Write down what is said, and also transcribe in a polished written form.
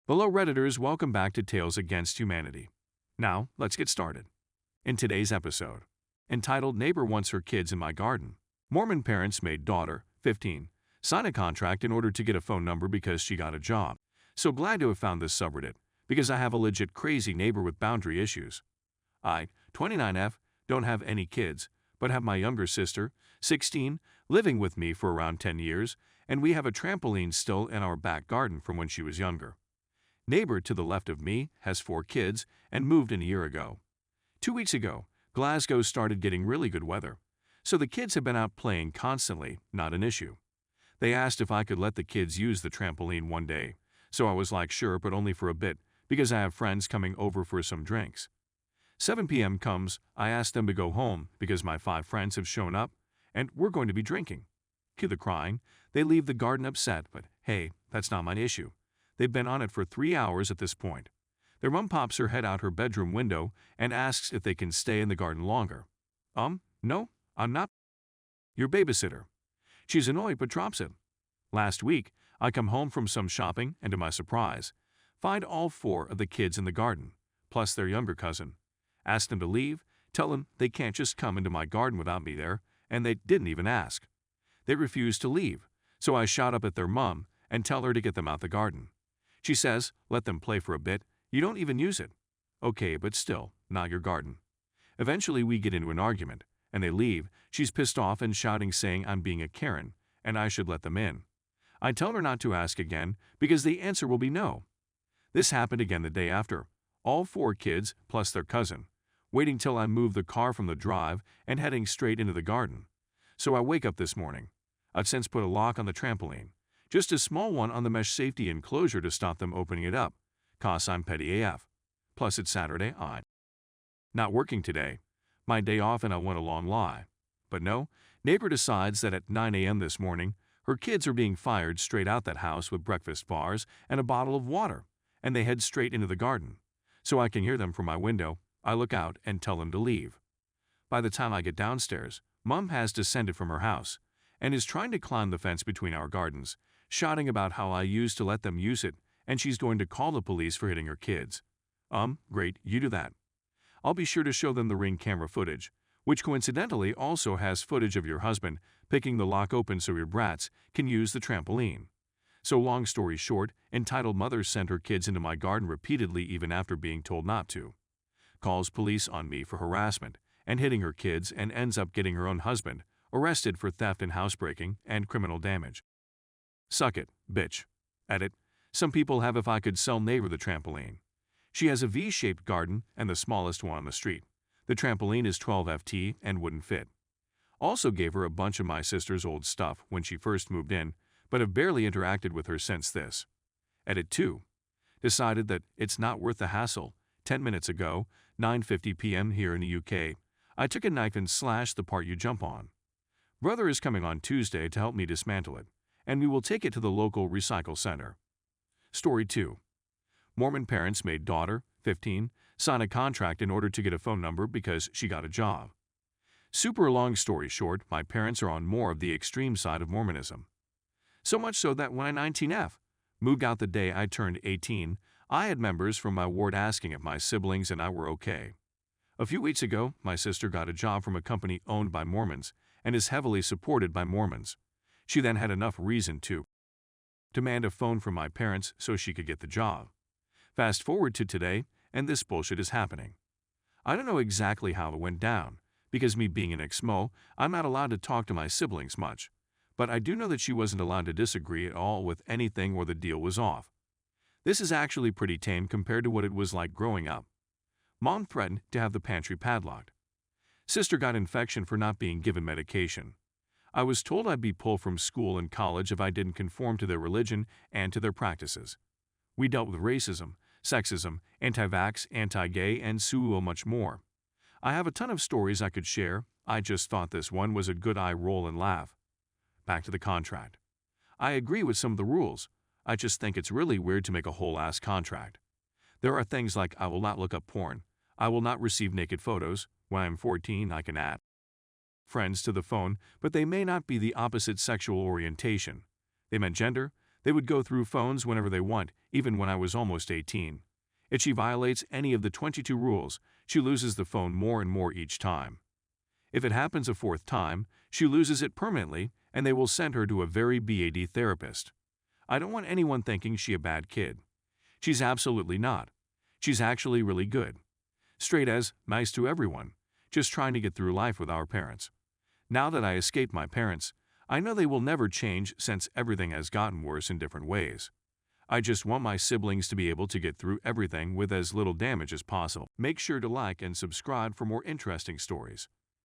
Hello Redditors, welcome back to Tales Against Humanity. Now, let's get started. In today's episode, entitled Neighbor Wants Her Kids in My Garden, Mormon parents made daughter, 15, sign a contract in order to get a phone number because she got a job. So glad to have found this subreddit, because I have a legit crazy neighbor with boundary issues. I, 29F, don't have any kids, but have my younger sister, 16, living with me for around 10 years, and we have a trampoline still in our back garden from when she was younger. Neighbor to the left of me has 4 kids and moved in a year ago. 2 weeks ago, Glasgow started getting really good weather, so the kids have been out playing constantly, not an issue. They asked if I could let the kids use the trampoline one day, so I was like sure, but only for a bit, because I have friends coming over for some drinks. 7 p.m. comes, I ask them to go home because my 5 friends have shown up, and we're going to be drinking. Cue the crying, they leave the garden upset, but hey, that's not my issue. They've been on it for 3 hours at this point. Their mom pops her head out her bedroom window and asks if they can stay in the garden longer. No, I'm not your babysitter. She's annoyed but drops it. Last week, I come home from some shopping and to my surprise, find all 4 of the kids in the garden, plus their younger cousin. Ask them to leave, tell them they can't just come into my garden without me there, and they didn't even ask. They refused to leave, so I shout up at their mom and tell her to get them out the garden. She says, let them play for a bit, you don't even use it. Okay, but still, not your garden. Eventually we get into an argument, and they leave. She's pissed off and shouting saying I'm being a Karen, and I should let them in. I tell her not to ask again, because the answer will be no. This happened again the day after. All 4 kids, plus their cousin, waiting till I move the car from the drive and heading straight into the garden. So I wake up this morning. I've since put a lock on the trampoline. Just a small one on the mesh safety enclosure to stop them opening it up, 'cause I'm petty AF. Plus it's Saturday, I'm not working today. My day off and I want a long lie. But no, neighbor decides that at 9 a.m. this morning, her kids are being fired straight out that house with breakfast bars and a bottle of water, and they head straight into the garden. So I can hear them from my window. I look out and tell them to leave. By the time I get downstairs, Mom has descended from her house and is trying to climb the fence between our gardens, shouting about how I used to let them use it and she's going to call the police for hitting her kids. Great, you do that. I'll be sure to show them the Ring camera footage, which coincidentally also has footage of your husband picking the lock open so your brats can use the trampoline. So long story short, entitled mother sent her kids into my garden repeatedly even after being told not to. Calls police on me for harassment and hitting her kids and ends up getting her own husband arrested for theft and housebreaking and criminal damage. Suck it, bitch. Edit. Some people have if I could sell neighbor the trampoline. She has a V-shaped garden and the smallest one on the street. The trampoline is 12 FT and wouldn't fit. Also gave her a bunch of my sister's old stuff when she first moved in, but have barely interacted with her since this. Edit 2. Decided that it's not worth the hassle. 10 minutes ago, 9:50 p.m. here in the UK, I took a knife and slashed the part you jump on. Brother is coming on Tuesday to help me dismantle it, and we will take it to the local recycle center. Story 2. Mormon parents made daughter, 15, sign a contract in order to get a phone number because she got a job. Super long story short, my parents are on more of the extreme side of Mormonism. So much so that when I 19F moved out the day I turned 18, I had members from my ward asking if my siblings and I were okay. A few weeks ago, my sister got a job from a company owned by Mormons and is heavily supported by Mormons. She then had enough reason to demand a phone from my parents so she could get the job. Fast forward to today, and this bullshit is happening. I don't know exactly how it went down, because me being an ex-mo, I'm not allowed to talk to my siblings much, but I do know that she wasn't allowed to disagree at all with anything or the deal was off. This is actually pretty tame compared to what it was like growing up. Mom threatened to have the pantry padlocked. Sister got infection for not being given medication. I was told I'd be pulled from school and college if I didn't conform to their religion and to their practices. We dealt with racism, sexism, anti-vax, anti-gay, and so much more. I have a ton of stories I could share. I just thought this one was a good eye roll and laugh. Back to the contract. I agree with some of the rules. I just think it's really weird to make a whole-ass contract. There are things like I will not look up porn. I will not receive naked photos. When I'm 14, I can add friends to the phone, but they may not be the opposite sexual orientation. They meant gender. They would go through phones whenever they want, even when I was almost 18. If she violates any of the 22 rules, she loses the phone more and more each time. If it happens a fourth time, she loses it permanently and they will send her to a very bad therapist. I don't want anyone thinking she's a bad kid. She's absolutely not. She's actually really good. Straight as, nice to everyone, just trying to get through life with our parents. Now that I escaped my parents, I know they will never change since everything has gotten worse in different ways. I just want my siblings to be able to get through everything with as little damage as possible. Make sure to like and subscribe for more interesting stories.